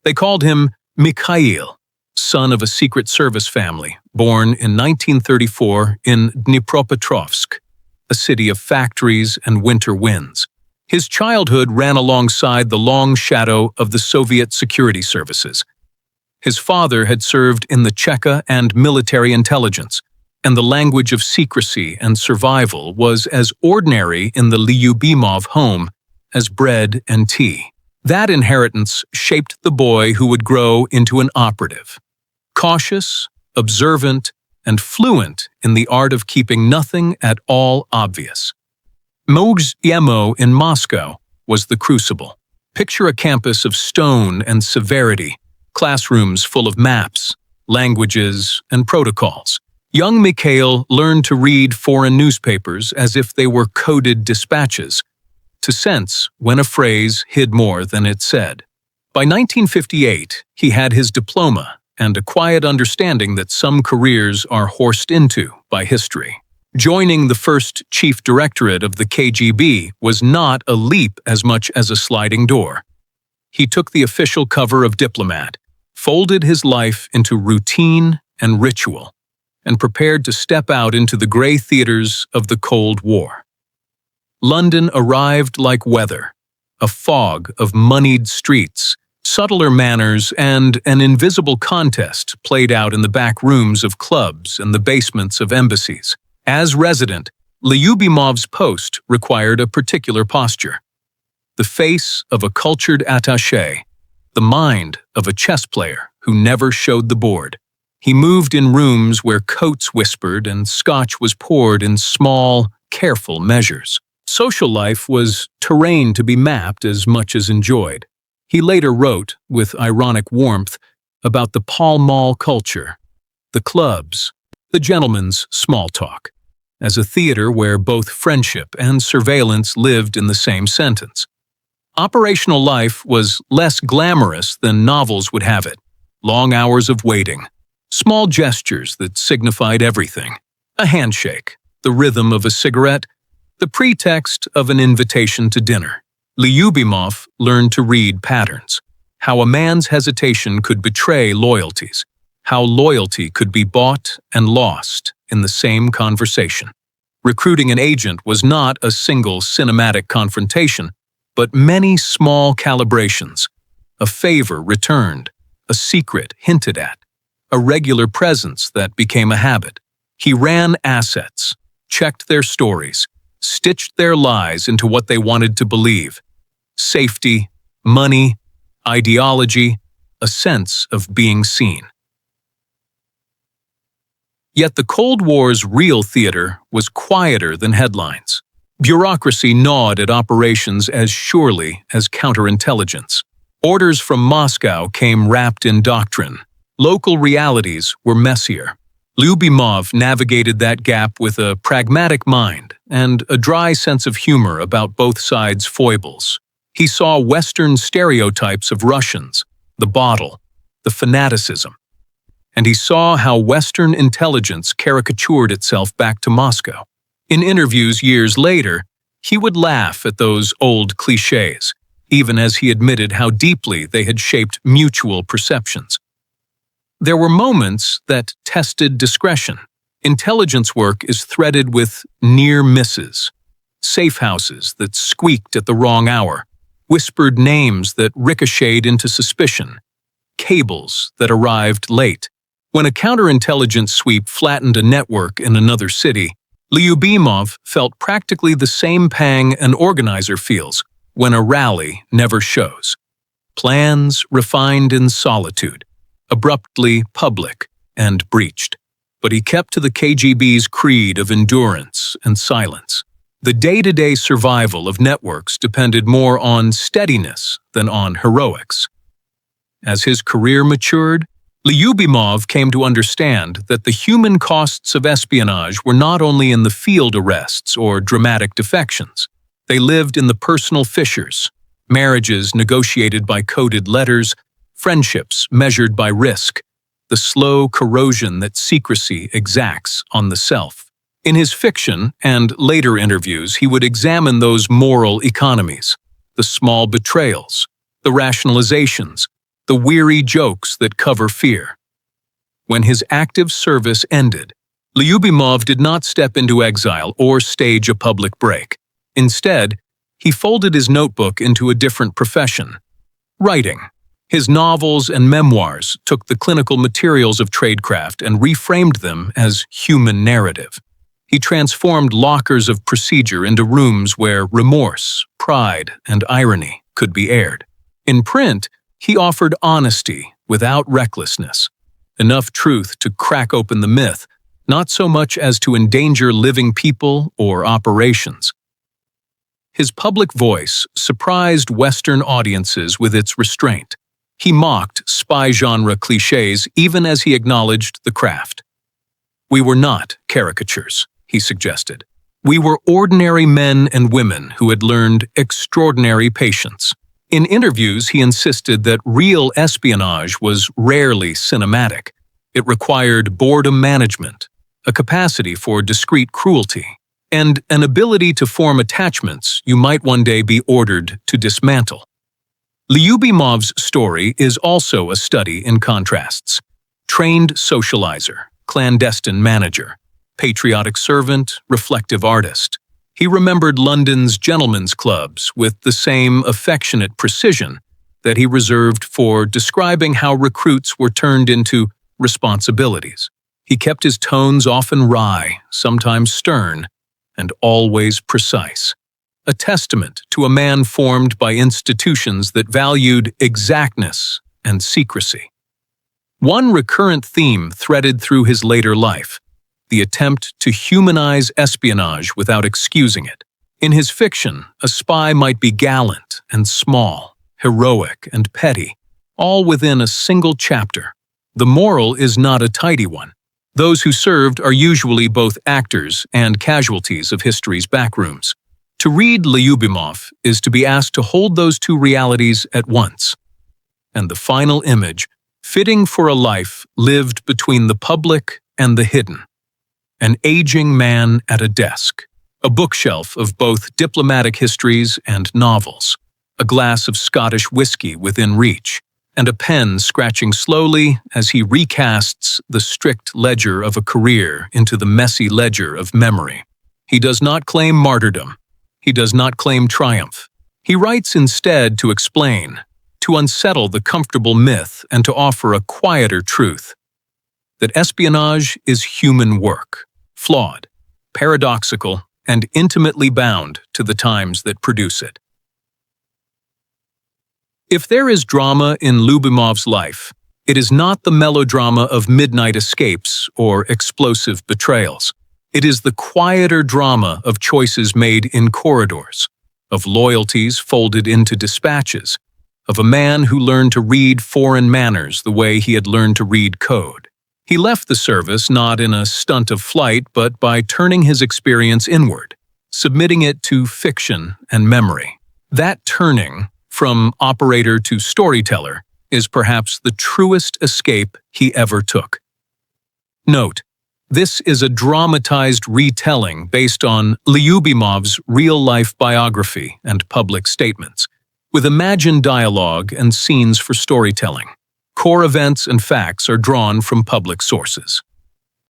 They called him Mikhail, son of a Secret Service family, born in 1934 in Dnipropetrovsk, a city of factories and winter winds. His childhood ran alongside the long shadow of the Soviet security services. His father had served in the Cheka and military intelligence, and the language of secrecy and survival was as ordinary in the Lyubimov home as bread and tea. That inheritance shaped the boy who would grow into an operative. Cautious, observant, and fluent in the art of keeping nothing at all obvious. MGIMO in Moscow was the crucible. Picture a campus of stone and severity, classrooms full of maps, languages, and protocols. Young Mikhail learned to read foreign newspapers as if they were coded dispatches, to sense when a phrase hid more than it said. By 1958, he had his diploma and a quiet understanding that some careers are forced into by history. Joining the first Chief Directorate of the KGB was not a leap as much as a sliding door. He took the official cover of Diplomat, folded his life into routine and ritual, and prepared to step out into the gray theaters of the Cold War. London arrived like weather, a fog of moneyed streets, subtler manners, and an invisible contest played out in the back rooms of clubs and the basements of embassies. As resident, Lyubimov's post required a particular posture. The face of a cultured attaché, the mind of a chess player who never showed the board. He moved in rooms where coats whispered and scotch was poured in small, careful measures. Social life was terrain to be mapped as much as enjoyed. He later wrote, with ironic warmth, about the Pall Mall culture, the clubs, the gentleman's small talk, as a theater where both friendship and surveillance lived in the same sentence. Operational life was less glamorous than novels would have it. Long hours of waiting, small gestures that signified everything, a handshake, the rhythm of a cigarette, the pretext of an invitation to dinner. Lyubimov learned to read patterns, how a man's hesitation could betray loyalties, how loyalty could be bought and lost in the same conversation. Recruiting an agent was not a single cinematic confrontation, but many small calibrations, a favor returned, a secret hinted at, a regular presence that became a habit. He ran assets, checked their stories, stitched their lies into what they wanted to believe. Safety, money, ideology, a sense of being seen. Yet the Cold War's real theater was quieter than headlines. Bureaucracy gnawed at operations as surely as counterintelligence. Orders from Moscow came wrapped in doctrine. Local realities were messier. Lyubimov navigated that gap with a pragmatic mind and a dry sense of humor about both sides' foibles. He saw Western stereotypes of Russians, the bottle, the fanaticism, and he saw how Western intelligence caricatured itself back to Moscow. In interviews years later, he would laugh at those old clichés, even as he admitted how deeply they had shaped mutual perceptions. There were moments that tested discretion. Intelligence work is threaded with near misses, safe houses that squeaked at the wrong hour, whispered names that ricocheted into suspicion, cables that arrived late. When a counterintelligence sweep flattened a network in another city, Lyubimov felt practically the same pang an organizer feels when a rally never shows. Plans refined in solitude, abruptly public and breached. But he kept to the KGB's creed of endurance and silence. The day-to-day survival of networks depended more on steadiness than on heroics. As his career matured, Lyubimov came to understand that the human costs of espionage were not only in the field arrests or dramatic defections. They lived in the personal fissures, marriages negotiated by coded letters, friendships measured by risk, the slow corrosion that secrecy exacts on the self. In his fiction and later interviews, he would examine those moral economies, the small betrayals, the rationalizations, the weary jokes that cover fear. When his active service ended, Lyubimov did not step into exile or stage a public break. Instead, he folded his notebook into a different profession: writing. His novels and memoirs took the clinical materials of tradecraft and reframed them as human narrative. He transformed lockers of procedure into rooms where remorse, pride, and irony could be aired. In print, he offered honesty without recklessness, enough truth to crack open the myth, not so much as to endanger living people or operations. His public voice surprised Western audiences with its restraint. He mocked spy-genre clichés even as he acknowledged the craft. "We were not caricatures," he suggested. "We were ordinary men and women who had learned extraordinary patience." In interviews, he insisted that real espionage was rarely cinematic. It required boredom management, a capacity for discreet cruelty, and an ability to form attachments you might one day be ordered to dismantle. Lyubimov's story is also a study in contrasts. Trained socializer, clandestine manager, patriotic servant, reflective artist. He remembered London's gentlemen's clubs with the same affectionate precision that he reserved for describing how recruits were turned into responsibilities. He kept his tones often wry, sometimes stern, and always precise. A testament to a man formed by institutions that valued exactness and secrecy. One recurrent theme threaded through his later life: the attempt to humanize espionage without excusing it. In his fiction, a spy might be gallant and small, heroic and petty, all within a single chapter. The moral is not a tidy one. Those who served are usually both actors and casualties of history's backrooms. To read Lyubimov is to be asked to hold those two realities at once. And the final image, fitting for a life lived between the public and the hidden. An aging man at a desk, a bookshelf of both diplomatic histories and novels, a glass of Scottish whiskey within reach, and a pen scratching slowly as he recasts the strict ledger of a career into the messy ledger of memory. He does not claim martyrdom. He does not claim triumph. He writes instead to explain, to unsettle the comfortable myth and to offer a quieter truth: that espionage is human work, flawed, paradoxical, and intimately bound to the times that produce it. If there is drama in Lyubimov's life, it is not the melodrama of midnight escapes or explosive betrayals. It is the quieter drama of choices made in corridors, of loyalties folded into dispatches, of a man who learned to read foreign manners the way he had learned to read code. He left the service not in a stunt of flight, but by turning his experience inward, submitting it to fiction and memory. That turning, from operator to storyteller, is perhaps the truest escape he ever took. Note: this is a dramatized retelling based on Lyubimov's real-life biography and public statements, with imagined dialogue and scenes for storytelling. Core events and facts are drawn from public sources.